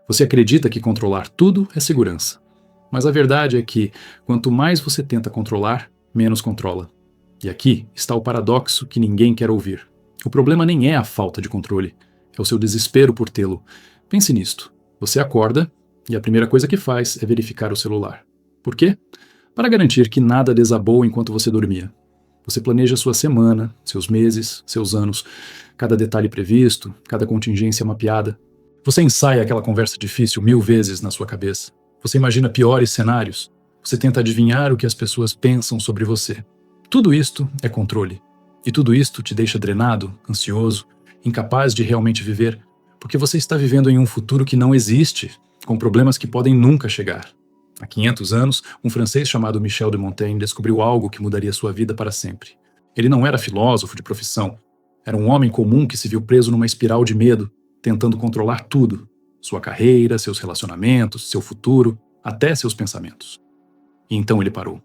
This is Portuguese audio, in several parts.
Você acredita que controlar tudo é segurança. Mas a verdade é que, quanto mais você tenta controlar, menos controla. E aqui está o paradoxo que ninguém quer ouvir. O problema nem é a falta de controle, é o seu desespero por tê-lo. Pense nisto. Você acorda e a primeira coisa que faz é verificar o celular. Por quê? Para garantir que nada desabou enquanto você dormia. Você planeja sua semana, seus meses, seus anos, cada detalhe previsto, cada contingência mapeada. Você ensaia aquela conversa difícil 1000 vezes na sua cabeça. Você imagina piores cenários. Você tenta adivinhar o que as pessoas pensam sobre você. Tudo isto é controle. E tudo isto te deixa drenado, ansioso, incapaz de realmente viver, porque você está vivendo em um futuro que não existe, com problemas que podem nunca chegar. Há 500 anos, um francês chamado Michel de Montaigne descobriu algo que mudaria sua vida para sempre. Ele não era filósofo de profissão. Era um homem comum que se viu preso numa espiral de medo, tentando controlar tudo. Sua carreira, seus relacionamentos, seu futuro, até seus pensamentos. E então ele parou.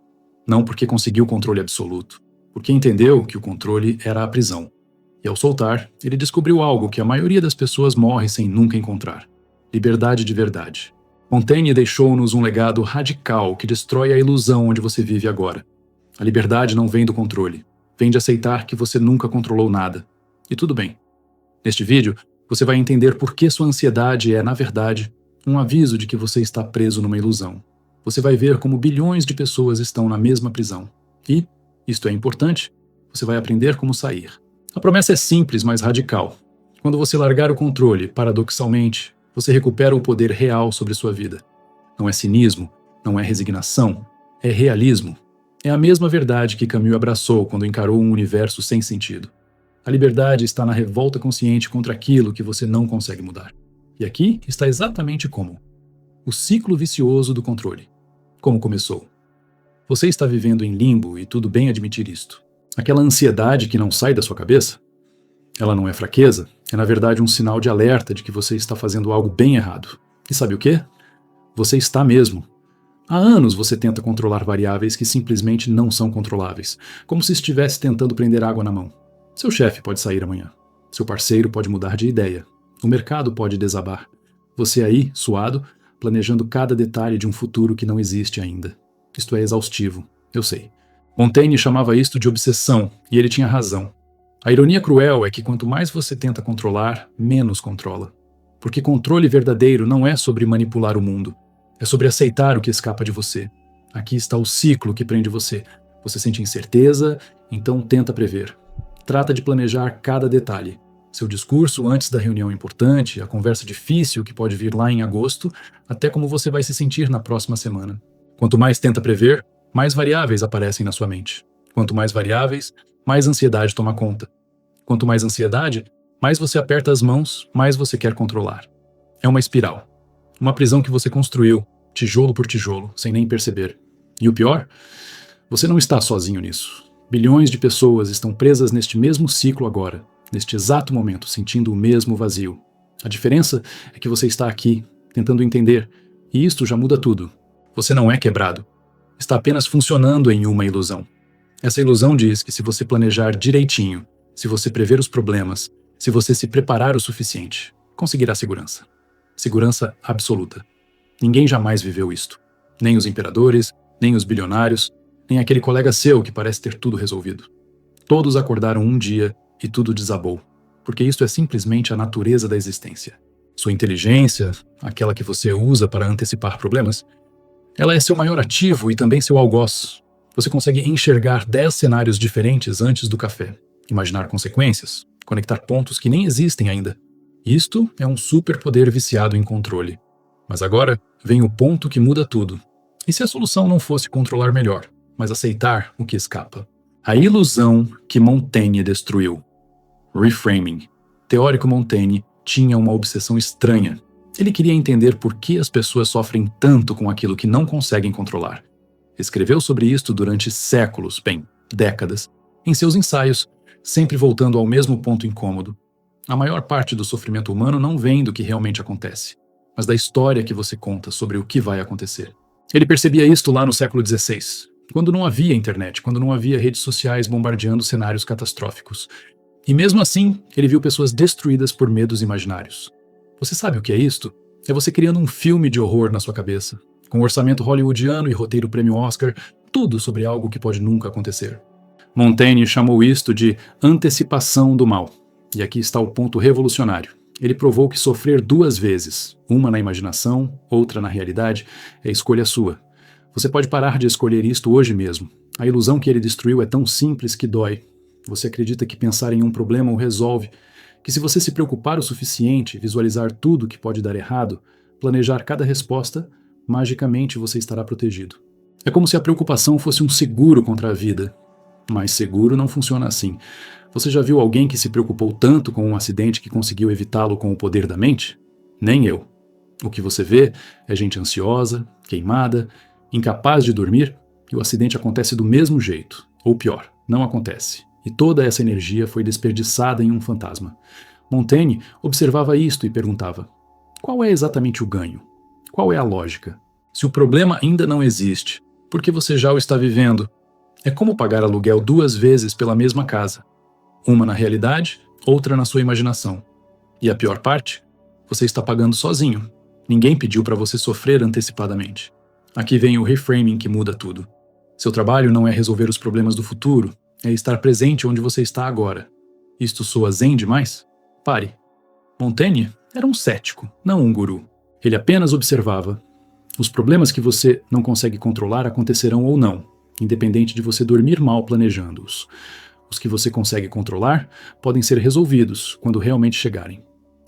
Não porque conseguiu o controle absoluto, porque entendeu que o controle era a prisão. E ao soltar, ele descobriu algo que a maioria das pessoas morre sem nunca encontrar: liberdade de verdade. Montaigne deixou-nos um legado radical que destrói a ilusão onde você vive agora. A liberdade não vem do controle, vem de aceitar que você nunca controlou nada. E tudo bem. Neste vídeo, você vai entender por que sua ansiedade é, na verdade, um aviso de que você está preso numa ilusão. Você vai ver como bilhões de pessoas estão na mesma prisão. E, isto é importante, você vai aprender como sair. A promessa é simples, mas radical. Quando você largar o controle, paradoxalmente, você recupera o poder real sobre sua vida. Não é cinismo, não é resignação, é realismo. É a mesma verdade que Camus abraçou quando encarou um universo sem sentido. A liberdade está na revolta consciente contra aquilo que você não consegue mudar. E aqui está exatamente como. O ciclo vicioso do controle. Como começou? Você está vivendo em limbo e tudo bem admitir isto. Aquela ansiedade que não sai da sua cabeça? Ela não é fraqueza, é na verdade um sinal de alerta de que você está fazendo algo bem errado. E sabe o quê? Você está mesmo. Há anos você tenta controlar variáveis que simplesmente não são controláveis, como se estivesse tentando prender água na mão. Seu chefe pode sair amanhã. Seu parceiro pode mudar de ideia. O mercado pode desabar. Você aí, suado, planejando cada detalhe de um futuro que não existe ainda. Isto é exaustivo, eu sei. Montaigne chamava isto de obsessão, e ele tinha razão. A ironia cruel é que quanto mais você tenta controlar, menos controla. Porque controle verdadeiro não é sobre manipular o mundo. É sobre aceitar o que escapa de você. Aqui está o ciclo que prende você. Você sente incerteza, então tenta prever. Trata de planejar cada detalhe. Seu discurso antes da reunião importante, a conversa difícil que pode vir lá em agosto, até como você vai se sentir na próxima semana. Quanto mais tenta prever, mais variáveis aparecem na sua mente. Quanto mais variáveis, mais ansiedade toma conta. Quanto mais ansiedade, mais você aperta as mãos, mais você quer controlar. É uma espiral. Uma prisão que você construiu, tijolo por tijolo, sem nem perceber. E o pior? Você não está sozinho nisso. Bilhões de pessoas estão presas neste mesmo ciclo agora, neste exato momento, sentindo o mesmo vazio. A diferença é que você está aqui, tentando entender, e isto já muda tudo. Você não é quebrado. Está apenas funcionando em uma ilusão. Essa ilusão diz que se você planejar direitinho, se você prever os problemas, se você se preparar o suficiente, conseguirá segurança. Segurança absoluta. Ninguém jamais viveu isto. Nem os imperadores, nem os bilionários, nem aquele colega seu que parece ter tudo resolvido. Todos acordaram um dia e tudo desabou, porque isto é simplesmente a natureza da existência. Sua inteligência, aquela que você usa para antecipar problemas, ela é seu maior ativo e também seu algoz. Você consegue enxergar 10 cenários diferentes antes do café, imaginar consequências, conectar pontos que nem existem ainda. Isto é um superpoder viciado em controle. Mas agora vem o ponto que muda tudo. E se a solução não fosse controlar melhor, mas aceitar o que escapa? A ilusão que Montaigne destruiu. Reframing. Teórico Montaigne tinha uma obsessão estranha. Ele queria entender por que as pessoas sofrem tanto com aquilo que não conseguem controlar. Escreveu sobre isto durante séculos, décadas, em seus ensaios, sempre voltando ao mesmo ponto incômodo. A maior parte do sofrimento humano não vem do que realmente acontece, mas da história que você conta sobre o que vai acontecer. Ele percebia isto lá no século XVI, quando não havia internet, quando não havia redes sociais bombardeando cenários catastróficos. E mesmo assim, ele viu pessoas destruídas por medos imaginários. Você sabe o que é isto? É você criando um filme de horror na sua cabeça, com orçamento hollywoodiano e roteiro prêmio Oscar, tudo sobre algo que pode nunca acontecer. Montaigne chamou isto de antecipação do mal. E aqui está o ponto revolucionário. Ele provou que sofrer 2 vezes, uma na imaginação, outra na realidade, é escolha sua. Você pode parar de escolher isto hoje mesmo. A ilusão que ele destruiu é tão simples que dói. Você acredita que pensar em um problema o resolve, que se você se preocupar o suficiente, visualizar tudo que pode dar errado, planejar cada resposta, magicamente você estará protegido. É como se a preocupação fosse um seguro contra a vida. Mas seguro não funciona assim. Você já viu alguém que se preocupou tanto com um acidente que conseguiu evitá-lo com o poder da mente? Nem eu. O que você vê é gente ansiosa, queimada, incapaz de dormir, e o acidente acontece do mesmo jeito. Ou pior, não acontece. E toda essa energia foi desperdiçada em um fantasma. Montaigne observava isto e perguntava: qual é exatamente o ganho? Qual é a lógica? Se o problema ainda não existe, por que você já o está vivendo? É como pagar aluguel 2 vezes pela mesma casa. Uma na realidade, outra na sua imaginação. E a pior parte? Você está pagando sozinho. Ninguém pediu para você sofrer antecipadamente. Aqui vem o reframing que muda tudo. Seu trabalho não é resolver os problemas do futuro, é estar presente onde você está agora. Isto soa zen demais? Pare. Montaigne era um cético, não um guru. Ele apenas observava. Os problemas que você não consegue controlar acontecerão ou não, independente de você dormir mal planejando-os. Os que você consegue controlar podem ser resolvidos quando realmente chegarem.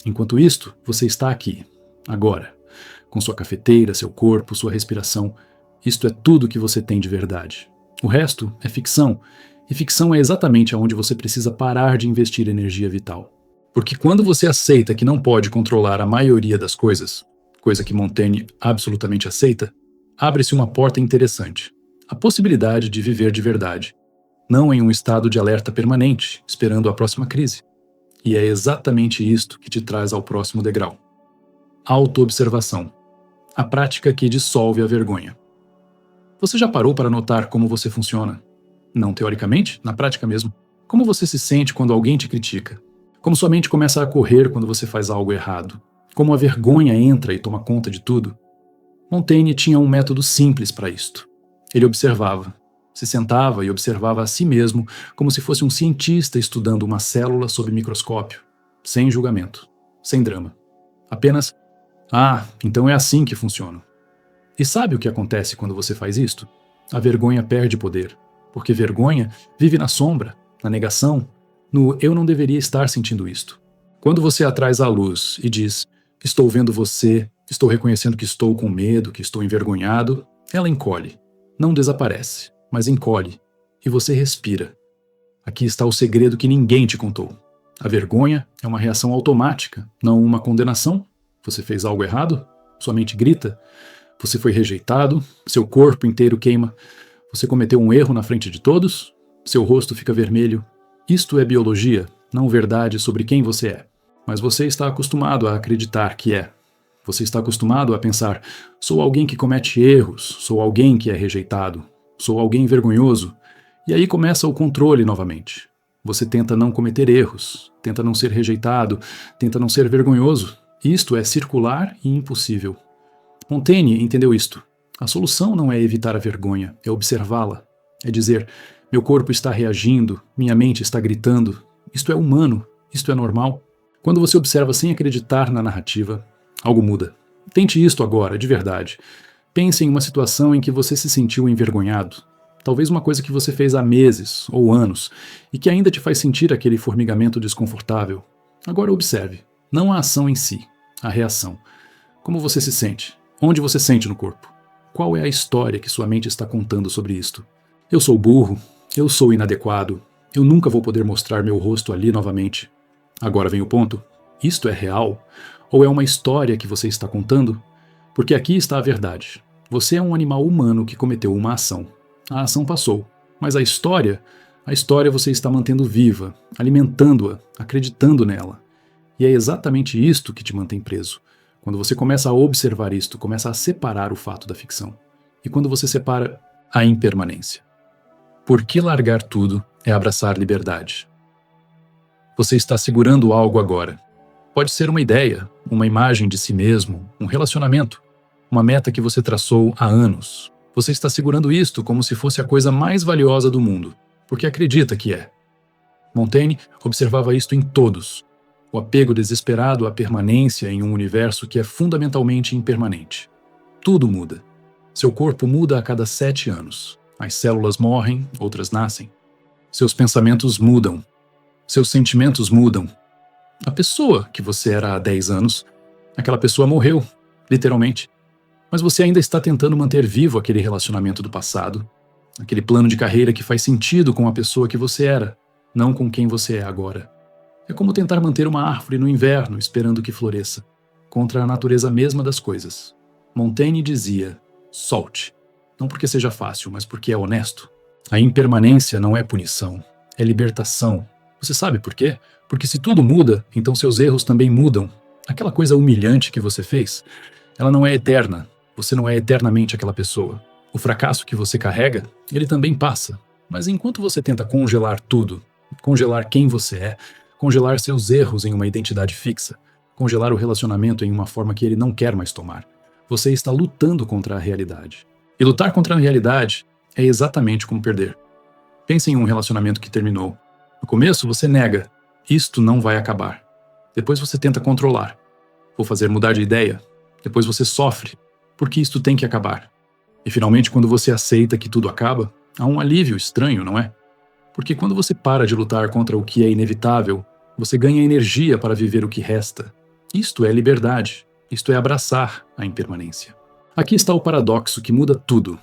Enquanto isto, você está aqui, agora, com sua cafeteira, seu corpo, sua respiração. Isto é tudo que você tem de verdade. O resto é ficção, e ficção é exatamente aonde você precisa parar de investir energia vital. Porque quando você aceita que não pode controlar a maioria das coisas, coisa que Montaigne absolutamente aceita, abre-se uma porta interessante. A possibilidade de viver de verdade, não em um estado de alerta permanente, esperando a próxima crise. E é exatamente isto que te traz ao próximo degrau. Autoobservação. A prática que dissolve a vergonha. Você já parou para notar como você funciona? Não teoricamente, na prática mesmo. Como você se sente quando alguém te critica? Como sua mente começa a correr quando você faz algo errado? Como a vergonha entra e toma conta de tudo? Montaigne tinha um método simples para isto. Ele observava. Se sentava e observava a si mesmo como se fosse um cientista estudando uma célula sob microscópio, sem julgamento, sem drama. Apenas, então é assim que funciona. E sabe o que acontece quando você faz isto? A vergonha perde poder, porque vergonha vive na sombra, na negação, no eu não deveria estar sentindo isto. Quando você a traz à luz e diz, estou vendo você, estou reconhecendo que estou com medo, que estou envergonhado, ela encolhe. Não desaparece, mas encolhe, e você respira. Aqui está o segredo que ninguém te contou. A vergonha é uma reação automática, não uma condenação. Você fez algo errado? Sua mente grita. Você foi rejeitado, seu corpo inteiro queima. Você cometeu um erro na frente de todos? Seu rosto fica vermelho. Isto é biologia, não verdade sobre quem você é. Mas você está acostumado a acreditar que é. Você está acostumado a pensar, sou alguém que comete erros, sou alguém que é rejeitado, sou alguém vergonhoso. E aí começa o controle novamente. Você tenta não cometer erros, tenta não ser rejeitado, tenta não ser vergonhoso. Isto é circular e impossível. Montaigne entendeu isto. A solução não é evitar a vergonha, é observá-la. É dizer, meu corpo está reagindo, minha mente está gritando. Isto é humano, isto é normal. Quando você observa sem acreditar na narrativa, algo muda. Tente isto agora, de verdade. Pense em uma situação em que você se sentiu envergonhado. Talvez uma coisa que você fez há meses ou anos e que ainda te faz sentir aquele formigamento desconfortável. Agora observe, não a ação em si, a reação. Como você se sente? Onde você sente no corpo? Qual é a história que sua mente está contando sobre isto? Eu sou burro, eu sou inadequado, eu nunca vou poder mostrar meu rosto ali novamente. Agora vem o ponto. Isto é real? Ou é uma história que você está contando? Porque aqui está a verdade. Você é um animal humano que cometeu uma ação. A ação passou, mas a história você está mantendo viva, alimentando-a, acreditando nela. E é exatamente isto que te mantém preso. Quando você começa a observar isto, começa a separar o fato da ficção. E quando você separa, a impermanência. Por que largar tudo é abraçar liberdade? Você está segurando algo agora. Pode ser uma ideia, uma imagem de si mesmo, um relacionamento, uma meta que você traçou há anos. Você está segurando isto como se fosse a coisa mais valiosa do mundo, porque acredita que é. Montaigne observava isto em todos. O apego desesperado à permanência em um universo que é fundamentalmente impermanente. Tudo muda. Seu corpo muda a cada 7 anos. As células morrem, outras nascem. Seus pensamentos mudam. Seus sentimentos mudam. A pessoa que você era há 10 anos, aquela pessoa morreu, literalmente. Mas você ainda está tentando manter vivo aquele relacionamento do passado, aquele plano de carreira que faz sentido com a pessoa que você era, não com quem você é agora. É como tentar manter uma árvore no inverno esperando que floresça, contra a natureza mesma das coisas. Montaigne dizia: solte. Não porque seja fácil, mas porque é honesto. A impermanência não é punição, é libertação. Você sabe por quê? Porque se tudo muda, então seus erros também mudam. Aquela coisa humilhante que você fez, ela não é eterna. Você não é eternamente aquela pessoa. O fracasso que você carrega, ele também passa. Mas enquanto você tenta congelar tudo, congelar quem você é, congelar seus erros em uma identidade fixa, congelar o relacionamento em uma forma que ele não quer mais tomar, você está lutando contra a realidade. E lutar contra a realidade é exatamente como perder. Pense em um relacionamento que terminou. No começo você nega, isto não vai acabar. Depois você tenta controlar, ou fazer mudar de ideia. Depois você sofre, porque isto tem que acabar. E finalmente, quando você aceita que tudo acaba, há um alívio estranho, não é? Porque quando você para de lutar contra o que é inevitável, você ganha energia para viver o que resta. Isto é liberdade. Isto é abraçar a impermanência. Aqui está o paradoxo que muda tudo.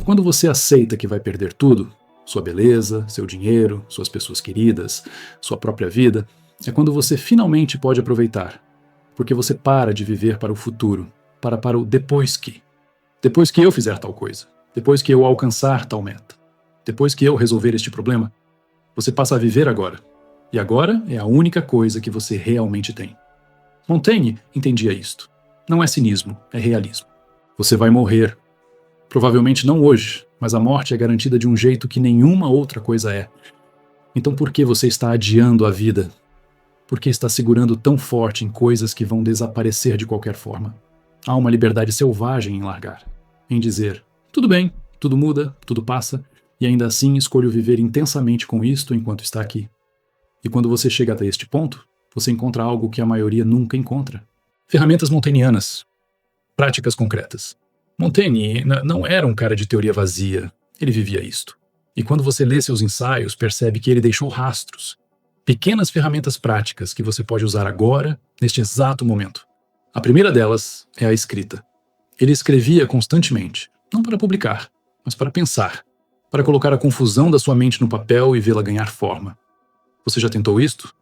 Quando você aceita que vai perder tudo, sua beleza, seu dinheiro, suas pessoas queridas, sua própria vida, é quando você finalmente pode aproveitar. Porque você para de viver para o futuro, para o depois que. Depois que eu fizer tal coisa. Depois que eu alcançar tal meta. Depois que eu resolver este problema. Você passa a viver agora. E agora é a única coisa que você realmente tem. Montaigne entendia isto. Não é cinismo, é realismo. Você vai morrer. Provavelmente não hoje, mas a morte é garantida de um jeito que nenhuma outra coisa é. Então por que você está adiando a vida? Por que está segurando tão forte em coisas que vão desaparecer de qualquer forma? Há uma liberdade selvagem em largar. Em dizer, tudo bem, tudo muda, tudo passa, e ainda assim escolho viver intensamente com isto enquanto está aqui. E quando você chega até este ponto, você encontra algo que a maioria nunca encontra. Ferramentas montaignianas. Práticas concretas. Montaigne não era um cara de teoria vazia. Ele vivia isto. E quando você lê seus ensaios, percebe que ele deixou rastros. Pequenas ferramentas práticas que você pode usar agora, neste exato momento. A primeira delas é a escrita. Ele escrevia constantemente, não para publicar, mas para pensar, para colocar a confusão da sua mente no papel e vê-la ganhar forma. Você já tentou isto?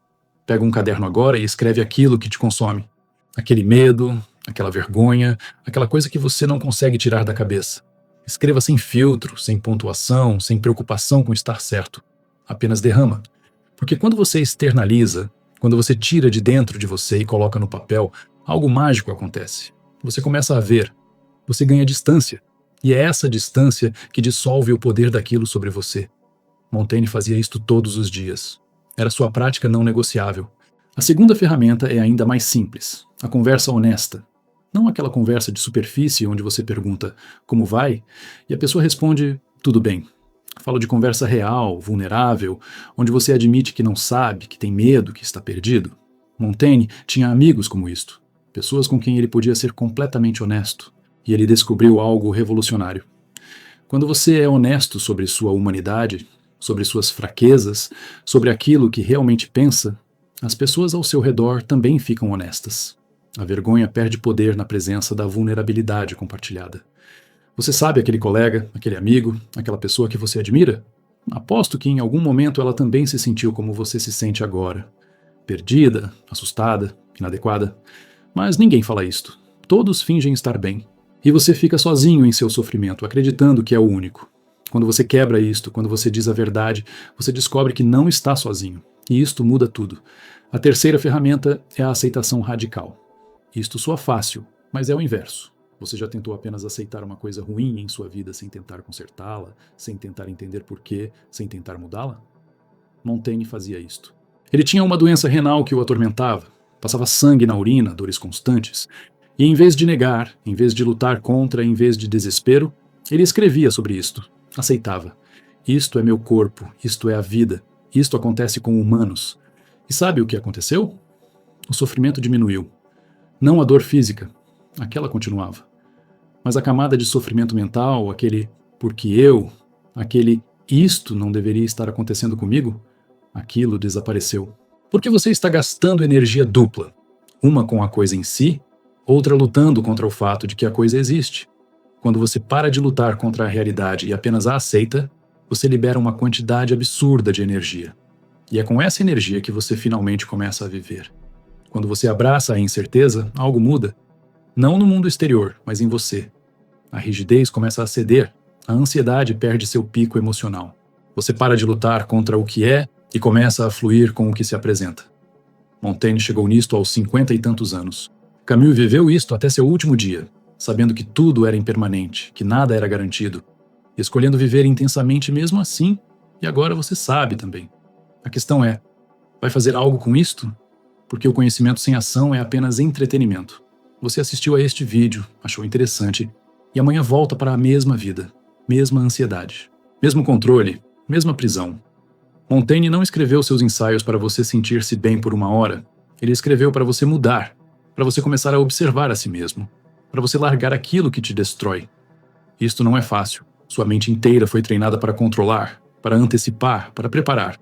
Pega um caderno agora e escreve aquilo que te consome. Aquele medo, aquela vergonha, aquela coisa que você não consegue tirar da cabeça. Escreva sem filtro, sem pontuação, sem preocupação com estar certo. Apenas derrama. Porque quando você externaliza, quando você tira de dentro de você e coloca no papel, algo mágico acontece. Você começa a ver. Você ganha distância. E é essa distância que dissolve o poder daquilo sobre você. Montaigne fazia isto todos os dias. Era sua prática não negociável. A segunda ferramenta é ainda mais simples. A conversa honesta. Não aquela conversa de superfície onde você pergunta como vai e a pessoa responde tudo bem. Falo de conversa real, vulnerável, onde você admite que não sabe, que tem medo, que está perdido. Montaigne tinha amigos como isto. Pessoas com quem ele podia ser completamente honesto. E ele descobriu algo revolucionário. Quando você é honesto sobre sua humanidade, sobre suas fraquezas, sobre aquilo que realmente pensa, as pessoas ao seu redor também ficam honestas. A vergonha perde poder na presença da vulnerabilidade compartilhada. Você sabe aquele colega, aquele amigo, aquela pessoa que você admira? Aposto que em algum momento ela também se sentiu como você se sente agora. Perdida, assustada, inadequada. Mas ninguém fala isto. Todos fingem estar bem. E você fica sozinho em seu sofrimento, acreditando que é o único. Quando você quebra isto, quando você diz a verdade, você descobre que não está sozinho. E isto muda tudo. A terceira ferramenta é a aceitação radical. Isto soa fácil, mas é o inverso. Você já tentou apenas aceitar uma coisa ruim em sua vida sem tentar consertá-la, sem tentar entender porquê, sem tentar mudá-la? Montaigne fazia isto. Ele tinha uma doença renal que o atormentava. Passava sangue na urina, dores constantes. E em vez de negar, em vez de lutar contra, em vez de desespero, ele escrevia sobre isto. Aceitava. Isto é meu corpo, isto é a vida, isto acontece com humanos. E sabe o que aconteceu? O sofrimento diminuiu. Não a dor física, aquela continuava. Mas a camada de sofrimento mental, aquele porque eu, aquele isto não deveria estar acontecendo comigo, aquilo desapareceu. Porque você está gastando energia dupla, uma com a coisa em si, outra lutando contra o fato de que a coisa existe. Quando você para de lutar contra a realidade e apenas a aceita, você libera uma quantidade absurda de energia. E é com essa energia que você finalmente começa a viver. Quando você abraça a incerteza, algo muda. Não no mundo exterior, mas em você. A rigidez começa a ceder, a ansiedade perde seu pico emocional. Você para de lutar contra o que é e começa a fluir com o que se apresenta. Montaigne chegou nisto aos 50 e tantos anos. Camus viveu isto até seu último dia, sabendo que tudo era impermanente, que nada era garantido, e escolhendo viver intensamente mesmo assim, e agora você sabe também. A questão é, vai fazer algo com isto? Porque o conhecimento sem ação é apenas entretenimento. Você assistiu a este vídeo, achou interessante, e amanhã volta para a mesma vida, mesma ansiedade, mesmo controle, mesma prisão. Montaigne não escreveu seus ensaios para você sentir-se bem por uma hora. Ele escreveu para você mudar, para você começar a observar a si mesmo, para você largar aquilo que te destrói. Isto não é fácil. Sua mente inteira foi treinada para controlar, para antecipar, para preparar.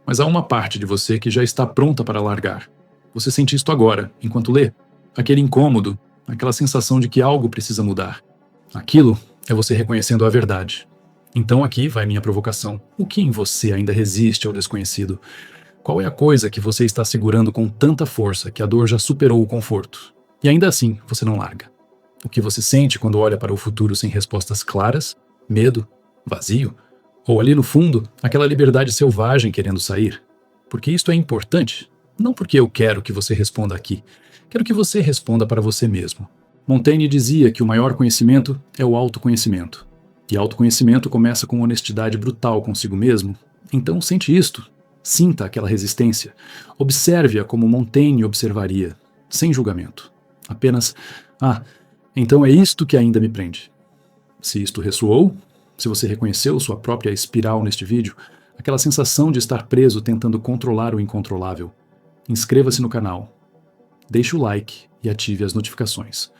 Mas há uma parte de você que já está pronta para largar. Você sente isto agora, enquanto lê. Aquele incômodo, aquela sensação de que algo precisa mudar. Aquilo é você reconhecendo a verdade. Então aqui vai minha provocação. O que em você ainda resiste ao desconhecido? Qual é a coisa que você está segurando com tanta força que a dor já superou o conforto? E ainda assim, você não larga. O que você sente quando olha para o futuro sem respostas claras? Medo? Vazio? Ou ali no fundo, aquela liberdade selvagem querendo sair? Porque isto é importante. Não porque eu quero que você responda aqui. Quero que você responda para você mesmo. Montaigne dizia que o maior conhecimento é o autoconhecimento. E autoconhecimento começa com honestidade brutal consigo mesmo. Então sente isto. Sinta aquela resistência. Observe-a como Montaigne observaria, sem julgamento. Apenas, então é isto que ainda me prende. Se isto ressoou, se você reconheceu sua própria espiral neste vídeo, aquela sensação de estar preso tentando controlar o incontrolável, inscreva-se no canal, deixe o like e ative as notificações.